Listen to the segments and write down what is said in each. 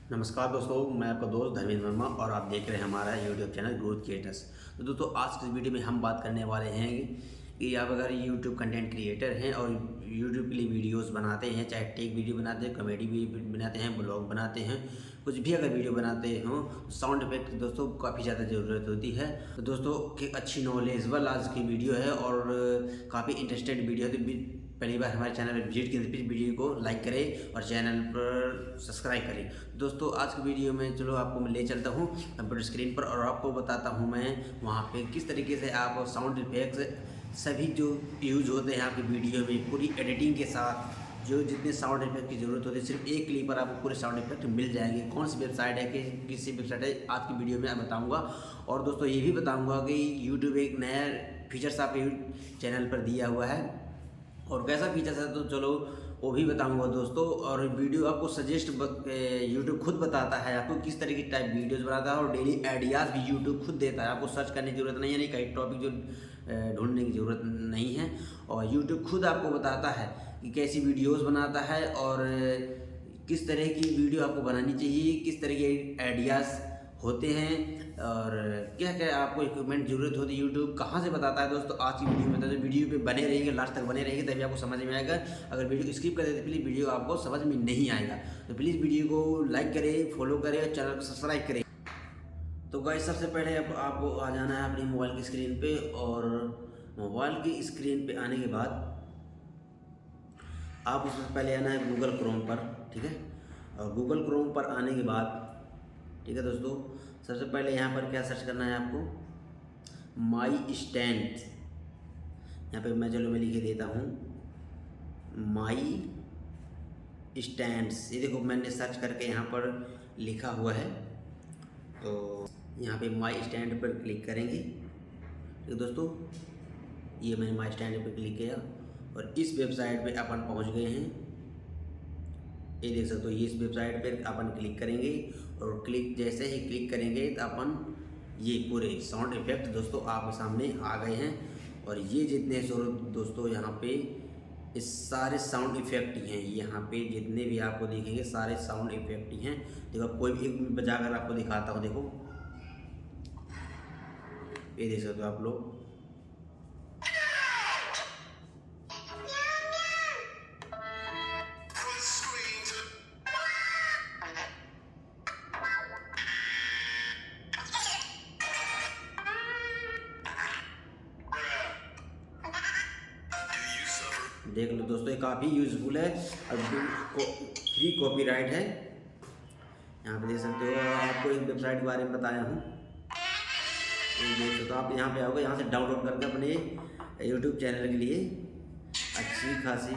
नमस्कार दोस्तों, मैं आपका दोस्त धर्मेंद्र वर्मा और आप देख रहे हैं हमारा यूट्यूब चैनल ग्रोथ क्रिएटर्स। तो दोस्तों, आज की इस वीडियो में हम बात करने वाले हैं कि आप अगर यूट्यूब कंटेंट क्रिएटर हैं और यूट्यूब के लिए वीडियोस बनाते हैं, चाहे टेक वीडियो बनाते हैं, कॉमेडी भी बनाते हैं, ब्लॉग बनाते हैं, कुछ भी अगर वीडियो बनाते हो, साउंड इफेक्ट दोस्तों काफ़ी ज़्यादा ज़रूरत होती है। तो दोस्तों की अच्छी नॉलेजेबल आज की वीडियो है और काफ़ी इंटरेस्टेड वीडियो है। तो पहली बार हमारे चैनल पर विजिट कीजिए, प्लीज़ वीडियो को लाइक करें और चैनल पर सब्सक्राइब करें। दोस्तों, आज की वीडियो में चलो आपको मैं ले चलता हूँ कंप्यूटर स्क्रीन पर और आपको बताता हूँ मैं वहाँ पे किस तरीके से आप साउंड इफेक्ट्स सभी जो यूज होते हैं आपकी वीडियो में पूरी एडिटिंग के साथ, जो जितने साउंड इफेक्ट की ज़रूरत होती है सिर्फ एक क्लिक पर आपको पूरे साउंड इफेक्ट मिल जाएंगे। कौन सी वेबसाइट है, किसी वेबसाइट है, आज की वीडियो में मैं बताऊँगा। और दोस्तों ये भी बताऊँगा कि यूट्यूब एक नया फीचर्स आपके चैनल पर दिया हुआ है और कैसा फीचर्स है तो चलो वो भी बताऊंगा दोस्तों। और वीडियो आपको सजेस्ट यूट्यूब खुद बताता है आपको किस तरह की टाइप वीडियोस बनाता है और डेली आइडियाज़ भी यूट्यूब खुद देता है। आपको सर्च करने की ज़रूरत नहीं है, यानी कहीं टॉपिक जो ढूंढने की ज़रूरत नहीं है और यूट्यूब खुद आपको बताता है कि कैसी वीडियोस बनाता है और किस तरह की वीडियो आपको बनानी चाहिए, किस तरह के आइडियाज़ होते हैं और क्या क्या आपको इक्विपमेंट ज़रूरत होती है। यूट्यूब कहाँ से बताता है दोस्तों आज की वीडियो में। तो वीडियो पे बने रहिए, लास्ट तक बने रहिए, तभी आपको समझ में आएगा। अगर वीडियो स्किप कर देते प्लीज़ वीडियो आपको समझ में नहीं आएगा। तो प्लीज़ वीडियो को लाइक करें, फॉलो करें और चैनल को सब्सक्राइब करें। तो गाइस, सबसे पहले अब आपको आ जाना है अपनी मोबाइल की स्क्रीन पे और मोबाइल की स्क्रीन पे आने के बाद आप उसमें पहले आना है गूगल क्रोम पर, ठीक है। और गूगल क्रोम पर आने के बाद, ठीक है दोस्तों, सबसे पहले यहाँ पर क्या सर्च करना है आपको, माई स्टैंड। यहाँ पे मैं लिख देता हूँ माई स्टैंड्स। ये देखो मैंने सर्च करके यहाँ पर लिखा हुआ है। तो यहाँ पे माई स्टैंड पर क्लिक करेंगे, ठीक है दोस्तों। ये मैंने माई स्टैंड पर क्लिक किया और इस वेबसाइट पे अपन पहुँच गए हैं। ये देख सकते हो, ये इस वेबसाइट पर अपन क्लिक करेंगे और जैसे ही क्लिक करेंगे तो अपन ये पूरे साउंड इफेक्ट दोस्तों आपके सामने आ गए हैं। और ये जितने दोस्तों यहाँ पे इस सारे साउंड इफेक्ट ही हैं। यहाँ पे जितने भी आपको दिखेंगे सारे साउंड इफेक्ट ही हैं। देखो कोई भी एक बजाकर आपको दिखाता हूँ। देखो ये देख सकते हो आप लोग, देख लो दोस्तों, ये काफ़ी यूज़फुल है और फ्री कॉपीराइट है। यहाँ पे देख सकते हो, आपको एक वेबसाइट के बारे में बताया हूँ, ये देख सकते हो। आप यहाँ पे आओगे, यहाँ से डाउनलोड करके अपने यूट्यूब चैनल के लिए अच्छी खासी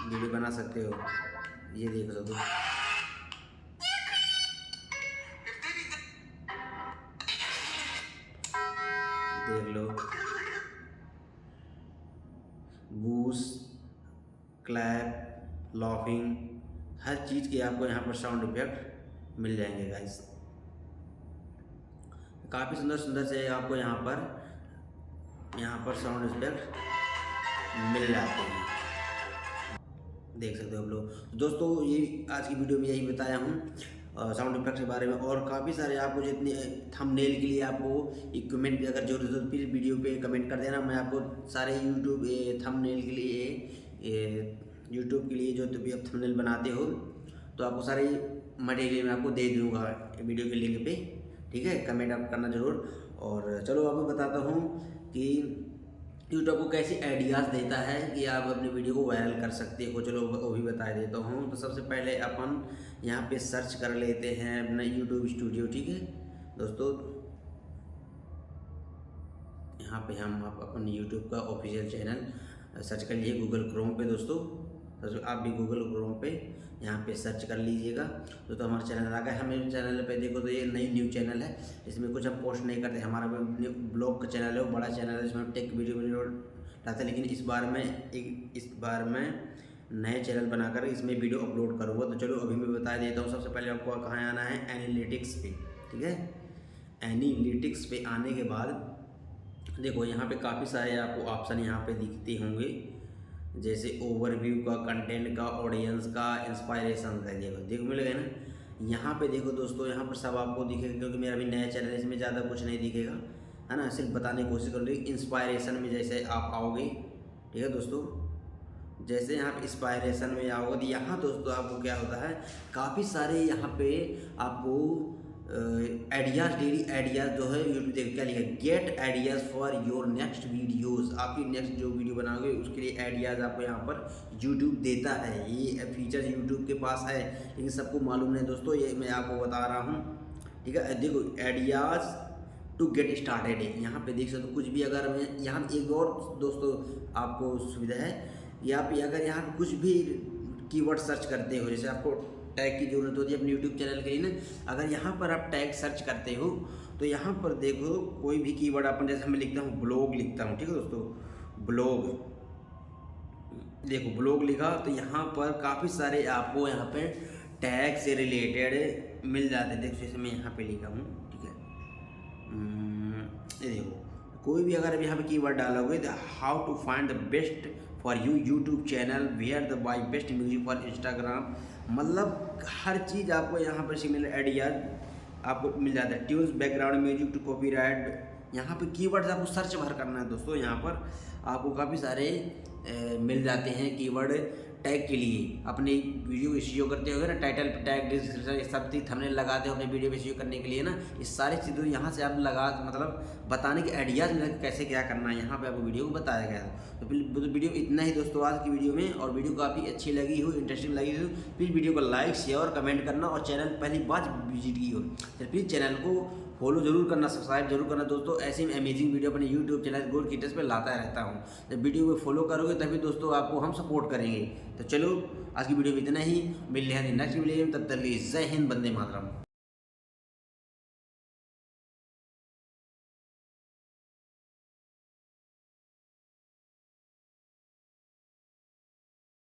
वीडियो बना सकते हो। ये देख सकते हो, देख लो, बूस्ट, क्लैप, लॉफिंग, हर चीज़ के आपको यहाँ पर साउंड इफेक्ट मिल जाएंगे गाइस। काफ़ी सुंदर सुंदर से आपको यहाँ पर साउंड इफेक्ट मिल जाते हैं, देख सकते हो आप लोग। तो दोस्तों, ये आज की वीडियो में यही बताया हूँ साउंड इफेक्ट के बारे में। और काफ़ी सारे आपको जितने थंबनेल के लिए आपको इक्विपमेंट की अगर जरूरत हो प्लीज़ वीडियो पे कमेंट कर देना। मैं आपको सारे यूट्यूब थंबनेल के लिए, यूट्यूब के लिए जो भी आप थंबनेल बनाते हो तो आपको सारे मटेरियल मैं आपको दे दूँगा वीडियो के लिंक पे, ठीक है। कमेंट आप करना ज़रूर। और चलो आपको बताता हूँ कि यूट्यूब को कैसे आइडियाज़ देता है कि आप अपनी वीडियो को वायरल कर सकते हो। चलो वो भी बता देता हूँ। तो सबसे पहले अपन यहाँ पे सर्च कर लेते हैं अपना यूट्यूब स्टूडियो, ठीक है दोस्तों। यहाँ पे हम अपन यूट्यूब का ऑफिशियल चैनल सर्च कर लीजिए गूगल क्रोम पे दोस्तों। तो आप भी गूगल क्रोम पे यहाँ पे सर्च कर लीजिएगा। तो हमारा चैनल आ गया। हमारे चैनल पे देखो तो ये नई न्यू चैनल है, इसमें कुछ हम पोस्ट नहीं करते। हमारा ब्लॉग का चैनल है, वो बड़ा चैनल है, इसमें हम टेक वीडियो डालते हैं। लेकिन इस बार मैं नए चैनल बनाकर इसमें वीडियो अपलोड करूँगा। तो चलो अभी मैं बता देता हूँ। सबसे पहले आपको कहाँ आना है, एनालिटिक्स पे, ठीक है। एनालिटिक्स पे आने के बाद देखो यहाँ पे काफ़ी सारे आपको ऑप्शन यहाँ पे दिखते होंगे। जैसे ओवरव्यू का, कंटेंट का, ऑडियंस का, इंस्पायरेशन का। देखो मिल गया ना। यहाँ पे देखो दोस्तों, यहाँ पर सब आपको दिखेगा, क्योंकि मेरा अभी नया चैनल है, इसमें ज़्यादा कुछ नहीं दिखेगा, है ना। सिर्फ बताने की कोशिश कर रही। इंस्पायरेशन में जैसे आप आओगे, ठीक है दोस्तों, जैसे यहाँ पे इंस्पायरेशन में आओगे तो यहाँ दोस्तों आपको क्या होता है, काफ़ी सारे यहाँ पे आपको आइडियाज़, डेली आइडियाज़ जो है यूट्यूब देख क्या लिखा है, get ideas for your next videos. आपकी नेक्स्ट जो वीडियो बनाओगे उसके लिए आइडियाज़ आपको यहाँ पर यूट्यूब देता है। ये फीचर यूट्यूब के पास है, लेकिन सबको मालूम नहीं दोस्तों, ये मैं आपको बता रहा हूँ, ठीक है। देखो आइडियाज़ टू गेट स्टार्टेड है, यहाँ पे देख सकते हो। कुछ भी अगर मैं यहाँ एक और दोस्तों आपको सुविधा है, यहाँ पे अगर यहाँ पे कुछ भी कीवर्ड सर्च करते हो, जैसे आपको टैग की ज़रूरत होती है अपने यूट्यूब चैनल के लिए ना, अगर यहाँ पर आप टैग सर्च करते हो तो यहाँ पर देखो कोई भी कीवर्ड अपन, जैसे मैं लिखता हूँ ब्लॉग लिखता हूँ, ठीक है दोस्तों, ब्लॉग, देखो ब्लॉग लिखा तो यहाँ पर काफ़ी सारे आपको यहाँ पे टैग से रिलेटेड मिल जाते हैं। देखो जैसे मैं यहाँ पे लिखा हूँ, ठीक है, ये देखो कोई भी अगर यहाँ पे कीवर्ड डालोगे तो how to find the best for you YouTube channel, where the buy best music for Instagram, मतलब हर चीज़ आपको यहाँ पर सिमिलर आइडियाज आपको मिल जाता है। Tunes, background music to copyright, यहाँ पे कीवर्ड्स आपको सर्च भर करना है दोस्तों। यहाँ पर आपको काफ़ी सारे मिल जाते हैं कीवर्ड टैग के लिए। अपनी वीडियो एसईओ करते हो ना, टाइटल टैग, डिस्क्रिप्शन, सब चीज़ थंबनेल लगाते हो अपने वीडियो में एसईओ करने के लिए ना, इस सारी चीज़ों यहाँ से आप लगा, मतलब बताने के आइडियाज़ में कैसे क्या करना है, यहाँ पे आपको वीडियो को बताया गया है। तो वीडियो इतना ही दोस्तों आज की वीडियो में, और वीडियो काफ़ी अच्छी लगी हो, इंटरेस्टिंग लगी हो, प्लीज़ वीडियो को लाइक, शेयर और कमेंट करना, और चैनल पहली बार विजिट की हो तो प्लीज़ चैनल को फॉलो जरूर करना, सब्सक्राइब जरूर करना दोस्तों। ऐसी अमेजिंग वीडियो अपने यूट्यूब चैनल ग्रोथ क्रिएटर्स पे लाता रहता हूँ। जब वीडियो को फॉलो करोगे तभी दोस्तों आपको हम सपोर्ट करेंगे। तो चलो आज की वीडियो में इतना ही, मिल रहे हैं नेक्स्ट वीडियो में, तब तक के लिए जय हिंद, वंदे मातरम।